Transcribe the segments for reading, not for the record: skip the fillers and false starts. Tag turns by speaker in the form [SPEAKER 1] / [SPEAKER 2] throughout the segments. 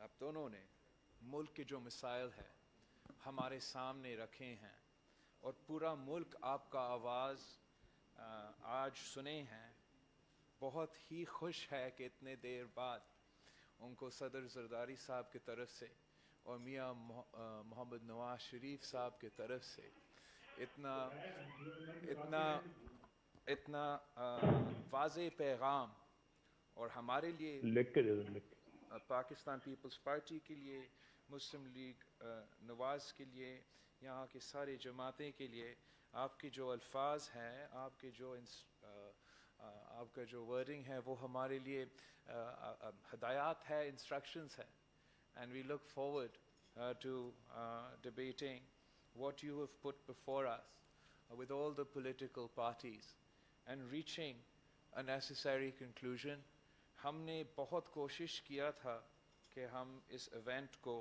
[SPEAKER 1] آپ دونوں نے ملک کے جو مسائل ہیں ہمارے سامنے رکھے ہیں اور پورا ملک آپ کا آواز آج سنے ہیں. بہت ہی خوش ہے کہ اتنے دیر بعد ان کو صدر زرداری صاحب کی طرف سے اور میاں محمد نواز شریف صاحب کی طرف سے اتنا اتنا اتنا واضح پیغام اور ہمارے لیے
[SPEAKER 2] لکھ کے دے دو لکھ کے.
[SPEAKER 1] پاکستان پیپلز پارٹی کے لیے، مسلم لیگ نواز کے لیے، یہاں کی ساری جماعتیں کے لیے آپ کے جو الفاظ ہیں، آپ کے جو آپ کا جو ورڈنگ ہے وہ ہمارے لیے ہدایات ہے، انسٹرکشنز ہے. And we look forward to debating what you have put before us with all the political parties and reaching a necessary conclusion. ہم نے بہت کوشش کیا تھا کہ ہم اس ایونٹ کو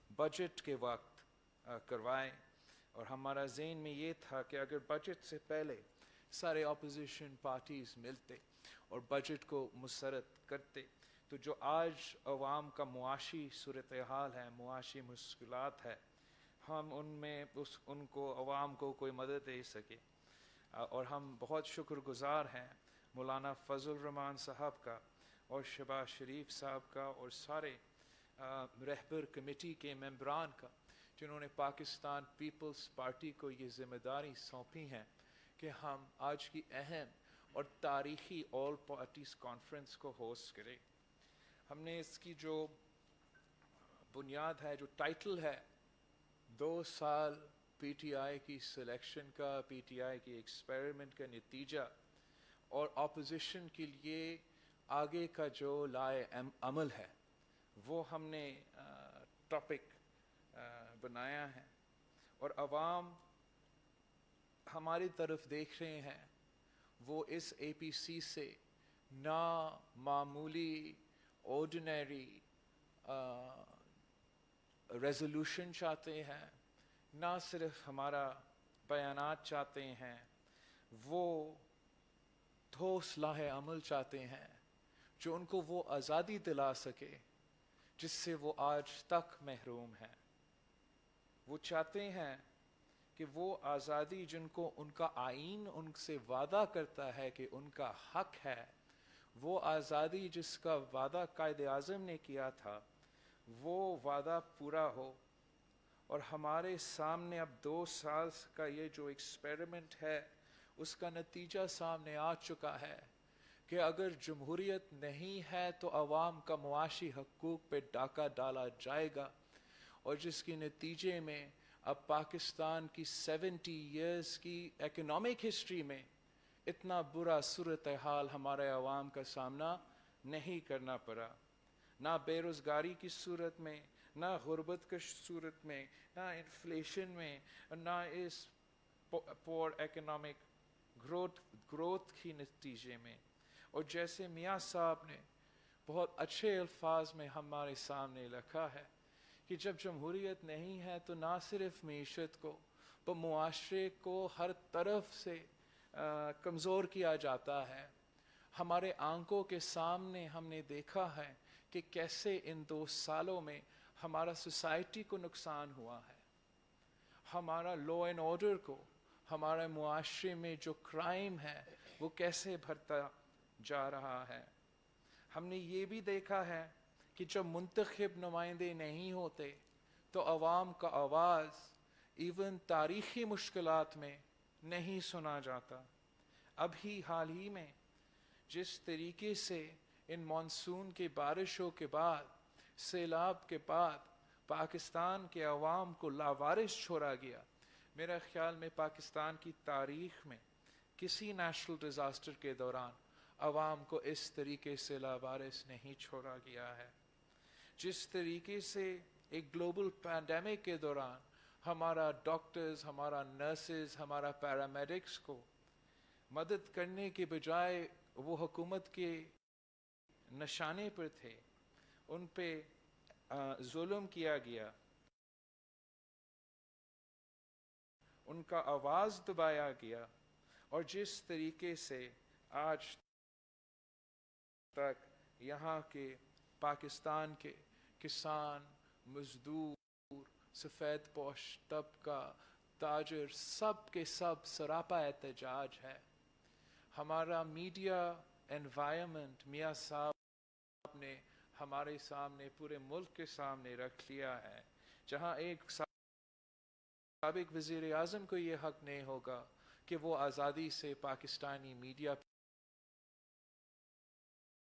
[SPEAKER 1] بجٹ کے وقت کروائیں، اور ہمارا ذہن میں یہ تھا کہ اگر بجٹ سے پہلے سارے اپوزیشن پارٹیز ملتے اور بجٹ کو مسرت کرتے تو جو آج عوام کا معاشی صورتحال ہے، معاشی مشکلات ہے، ہم ان میں ان کو عوام کو کوئی مدد دے سکے. اور ہم بہت شکر گزار ہیں مولانا فضل الرحمان صاحب کا اور شہباز شریف صاحب کا اور سارے رہبر کمیٹی کے ممبران کا، جنہوں نے پاکستان پیپلز پارٹی کو یہ ذمہ داری سونپی ہیں کہ ہم آج کی اہم اور تاریخی آل پارٹیز کانفرنس کو ہوسٹ کریں. ہم نے اس کی جو بنیاد ہے، جو ٹائٹل ہے، 2 سال پی ٹی آئی کی سلیکشن کا، پی ٹی آئی کی ایکسپیریمنٹ کا نتیجہ اور اپوزیشن کے لیے آگے کا جو لائے عمل ہے، وہ ہم نے ٹاپک بنایا ہے. اور عوام ہماری طرف دیکھ رہے ہیں، وہ اس اے پی سی سے نا معمولی آرڈینری ریزولوشن چاہتے ہیں، نہ صرف ہمارا بیانات چاہتے ہیں، وہ ٹھوس لاہ عمل چاہتے ہیں جو ان کو وہ آزادی دلا سکے جس سے وہ آج تک محروم ہیں. وہ چاہتے ہیں کہ وہ آزادی جن کو ان کا آئین ان سے وعدہ کرتا ہے کہ ان کا حق ہے، وہ آزادی جس کا وعدہ قائد اعظم نے کیا تھا، وہ وعدہ پورا ہو. اور ہمارے سامنے اب 2 سال کا یہ جو ایکسپیریمنٹ ہے، اس کا نتیجہ سامنے آ چکا ہے کہ اگر جمہوریت نہیں ہے تو عوام کا معاشی حقوق پہ ڈاکہ ڈالا جائے گا، اور جس کے نتیجے میں اب پاکستان کی 70 ایئرز کی اکنامک ہسٹری میں اتنا برا صورتحال ہمارے عوام کا سامنا نہیں کرنا پڑا، نہ بے روزگاری کی صورت میں، نہ غربت کی صورت میں، نہ انفلیشن میں، نہ اس پور اکنامک گروتھ کی نتیجے میں. اور جیسے میاں صاحب نے بہت اچھے الفاظ میں ہمارے سامنے رکھا ہے کہ جب جمہوریت نہیں ہے تو نہ صرف معیشت کو پر معاشرے کو ہر طرف سے کمزور کیا جاتا ہے. ہمارے آنکھوں کے سامنے ہم نے دیکھا ہے کہ کیسے ان 2 سالوں میں ہمارا سوسائٹی کو نقصان ہوا ہے، ہمارا لا اینڈ آرڈر کو، ہمارے معاشرے میں جو کرائم ہے وہ کیسے بڑھتا جا رہا ہے. ہم نے یہ بھی دیکھا ہے کہ جب منتخب نمائندے نہیں ہوتے تو عوام کا آواز ایون تاریخی مشکلات میں نہیں سنا جاتا. ابھی حال ہی میں جس طریقے سے ان مانسون کی بارشوں کے بعد، سیلاب کے بعد پاکستان کے عوام کو لاوارث چھوڑا گیا، میرا خیال میں پاکستان کی تاریخ میں کسی نیشنل ڈیزاسٹر کے دوران عوام کو اس طریقے سے لاوارث نہیں چھوڑا گیا ہے. جس طریقے سے ایک گلوبل پینڈیمک کے دوران ہمارا ڈاکٹرز، ہمارا نرسز، ہمارا پیرامیڈکس کو مدد کرنے کے بجائے وہ حکومت کے نشانے پر تھے، ان پہ ظلم کیا گیا، ان کا آواز دبایا گیا. اور جس طریقے سے آج تک یہاں کے پاکستان کے किसान, मजदूर, सफ़ेद पोश तबका, ताजर, सब के सब सरापा एहतजाज है। हमारा मीडिया एनवायरनमेंट मियाँ साहब ने हमारे सामने, पूरे मुल्क के सामने रख लिया है, जहाँ एक साबिक वज़ीर आज़म को ये हक नहीं होगा कि वो आज़ादी से पाकिस्तानी मीडिया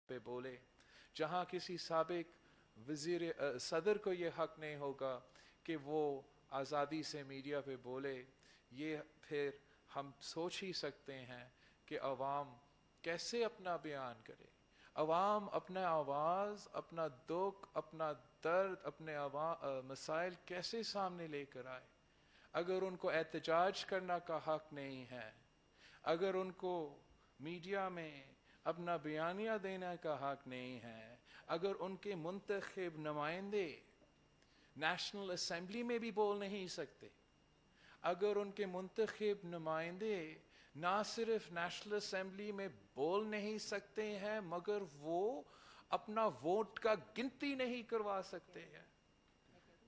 [SPEAKER 1] पे बोले, जहाँ किसी साबिक वज़ीर सदर को ये हक नहीं होगा कि वो आज़ादी से मीडिया पे बोले। ये फिर हम सोच ही सकते हैं कि अवाम कैसे अपना बयान करे, अवाम अपना आवाज़, अपना दुख, अपना दर्द, अपने मसाइल कैसे सामने लेकर आए, अगर उनको एहतजाज करने का हक नहीं है, अगर उनको मीडिया में अपना बयानिया देने का हक नहीं है, अगर उनके मुंतखब नुमाइंदे नेशनल असेंबली में भी बोल नहीं सकते, अगर उनके मुंतखब नुमाइंदे ना सिर्फ नेशनल असेंबली में बोल नहीं सकते हैं मगर वो अपना वोट का गिनती नहीं करवा सकते हैं।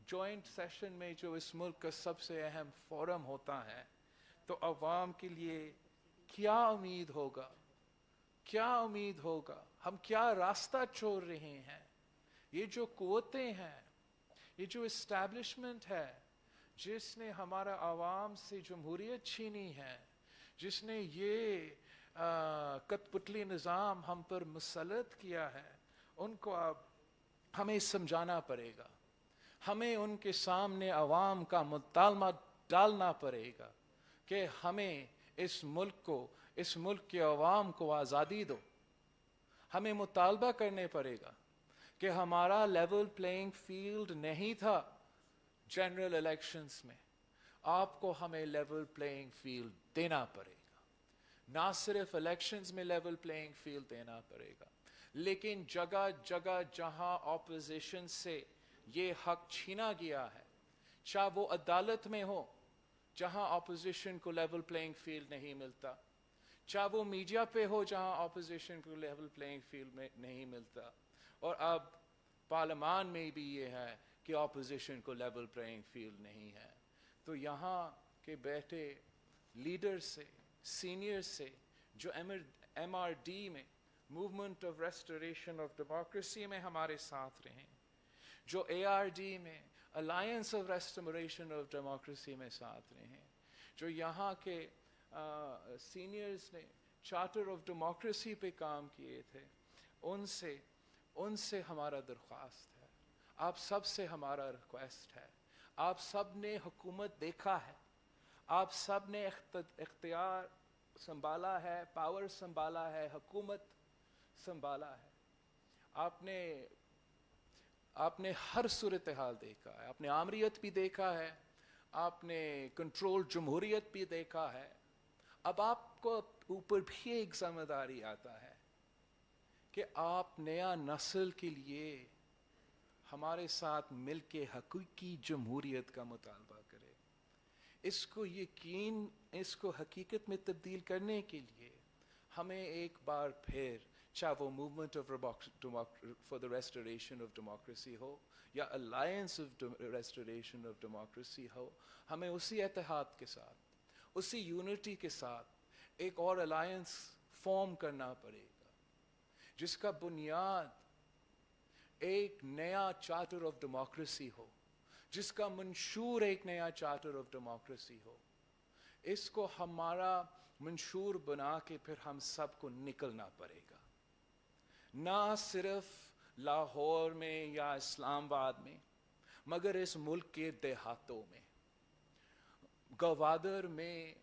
[SPEAKER 1] जॉइंट सेशन में जो इस मुल्क का सबसे अहम फोरम होता है, तो अवाम के लिए क्या उम्मीद होगा, क्या उम्मीद होगा, हम क्या रास्ता छोड़ रहे हैं। ये जो कुव्वतें हैं, ये जो इस्टेब्लिशमेंट है जिसने हमारा आवाम से जमहूरियत छीनी है, जिसने ये कठपुतली निज़ाम हम पर मुसल्लत किया है, उनको अब हमें समझाना पड़ेगा, हमें उनके सामने आवाम का मुतालमा डालना पड़ेगा कि हमें इस मुल्क को, इस मुल्क के अवाम को आज़ादी दो। हमें मुतालबा करने पड़ेगा कि हमारा लेवल प्लेइंग फील्ड नहीं था जनरल इलेक्शंस में, आपको हमें लेवल प्लेइंग फील्ड देना पड़ेगा। ना सिर्फ इलेक्शंस में लेवल प्लेइंग फील्ड देना पड़ेगा, लेकिन जगह जगह जहां ऑपोजिशन से ये हक छीना गया है, चाहे वो अदालत में हो जहां ऑपोजिशन को लेवल प्लेइंग फील्ड नहीं मिलता, चाहे वो मीडिया पे हो जहां ऑपोजिशन को लेवल प्लेइंग फील्ड में नहीं मिलता, और अब पार्लियामान में भी ये है कि ऑपोजिशन को लेवल प्लेइंग फील्ड नहीं है। तो यहाँ के बैठे लीडर से, सीनियर से, जो MRD में, movement of restoration of democracy में हमारे साथ रहे, जो ARD में, alliance of restoration of democracy में साथ रहे, जो यहाँ के सीनियर्स ने चार्टर ऑफ डेमोक्रेसी पे काम किए थे, उनसे हमारा दरख्वास्त है, आप सब से हमारा रिक्वेस्ट है, आप सब ने हुकूमत देखा है, आप सब ने इख्तियार संभाला है, पावर संभाला है, हुकूमत संभाला है, आपने हर सूरत हाल देखा है, आपने आमरीत भी देखा है, आपने कंट्रोल जमहूरियत भी देखा है। अब आपको ऊपर भी एक जिम्मेदारी आता है कि आप नया नस्ल के लिए हमारे साथ मिलके हकीकी जमहूरियत का मुतालबा करें। इसको हकीकत में तब्दील करने के लिए हमें एक बार फिर, चाहे वो movement for the restoration of democracy हो या alliance of restoration of democracy हो, हमें उसी इत्तेहाद के साथ, उसी यूनिटी के साथ एक और अलायंस फॉर्म करना पड़ेगा, जिसका बुनियाद एक नया चार्टर ऑफ डेमोक्रेसी हो, जिसका मंशूर एक नया चार्टर ऑफ डेमोक्रेसी हो। इसको हमारा मंशूर बना के फिर हम सबको निकलना पड़ेगा, ना सिर्फ लाहौर में या इस्लामाबाद में, मगर इस मुल्क के देहातों में, गवादर में,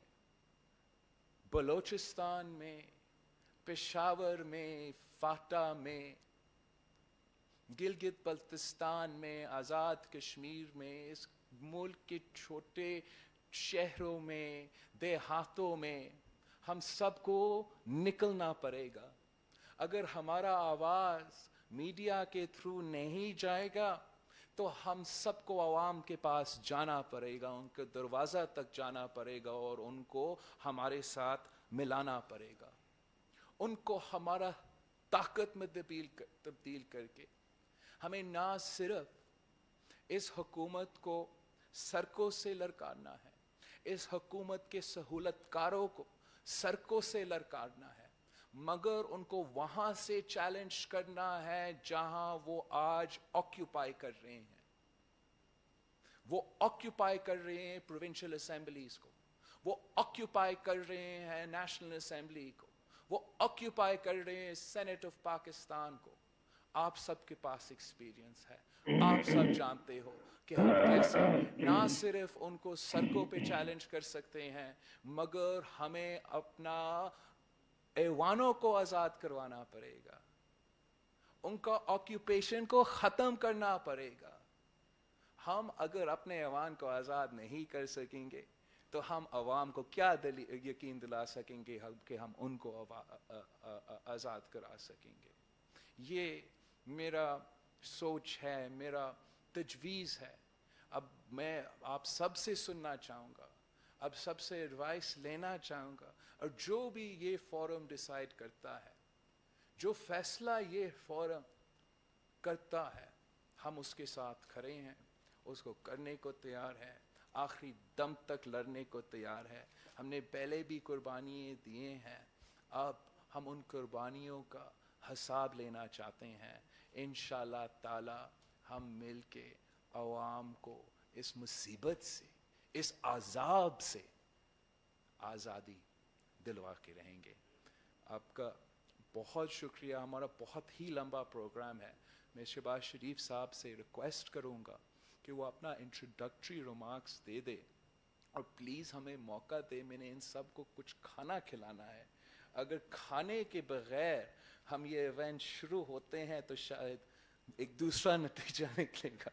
[SPEAKER 1] बलोचिस्तान में, पेशावर में, फाटा में, गिलगित बल्तिस्तान में, आज़ाद कश्मीर में, इस मुल्क के छोटे शहरों में, देहातों में हम सबको निकलना पड़ेगा। अगर हमारा आवाज़ मीडिया के थ्रू नहीं जाएगा तो हम सबको आवाम के पास जाना पड़ेगा, उनके दरवाज़ा तक जाना पड़ेगा और उनको हमारे साथ मिलाना पड़ेगा, उनको हमारा ताकत में तब्दील करके हमें ना सिर्फ इस हुकूमत को सड़कों से ललकारना है, इस हुकूमत के सहूलतकारों को सड़कों से ललकारना है, मगर उनको वहां से चैलेंज करना है जहां वो आज ऑक्यूपाई कर रहे हैं। वो ऑक्यूपाई कर रहे हैं प्रोविंशियल असेंबलीज को, वो ऑक्यूपाई कर रहे हैं नेशनल असेंबली को, वो ऑक्यूपाई कर रहे हैं सेनेट ऑफ पाकिस्तान को। आप सबके पास एक्सपीरियंस है, आप सब जानते हो कि हम कैसे ना सिर्फ उनको सड़कों पे चैलेंज कर सकते हैं, मगर हमें अपना ऐवानों को आजाद करवाना पड़ेगा, उनका ऑक्यूपेशन को खत्म करना पड़ेगा। हम अगर अपने ऐवान को आजाद नहीं कर सकेंगे तो हम अवाम को क्या यकीन दिला सकेंगे कि हम उनको आजाद करा सकेंगे। ये मेरा सोच है, मेरा तजवीज़ है। अब मैं आप सबसे सुनना चाहूँगा, अब सबसे एडवाइस लेना चाहूँगा, और जो भी ये फोरम डिसाइड करता है, जो फैसला ये फोरम करता है, हम उसके साथ खड़े हैं, उसको करने को तैयार है, आखिरी दम तक लड़ने को तैयार है। हमने पहले भी कुर्बानियाँ दिए हैं, अब हम उन कुर्बानियों का हिसाब लेना चाहते हैं। इंशाअल्लाह ताला हम मिल के अवाम को इस मुसीबत से, इस आज़ाब से आज़ादी दिलवा के रहेंगे। आपका बहुत शुक्रिया। हमारा बहुत ही लंबा प्रोग्राम है। मैं शहबाज शरीफ साहब से रिक्वेस्ट करूँगा कि वो अपना इंट्रोडक्टरी रिमार्क्स दे दे, और प्लीज़ हमें मौका दे। मैंने इन सब को कुछ खाना खिलाना है। अगर खाने के बगैर हम ये इवेंट शुरू होते हैं तो शायद एक दूसरा नतीजा निकलेगा।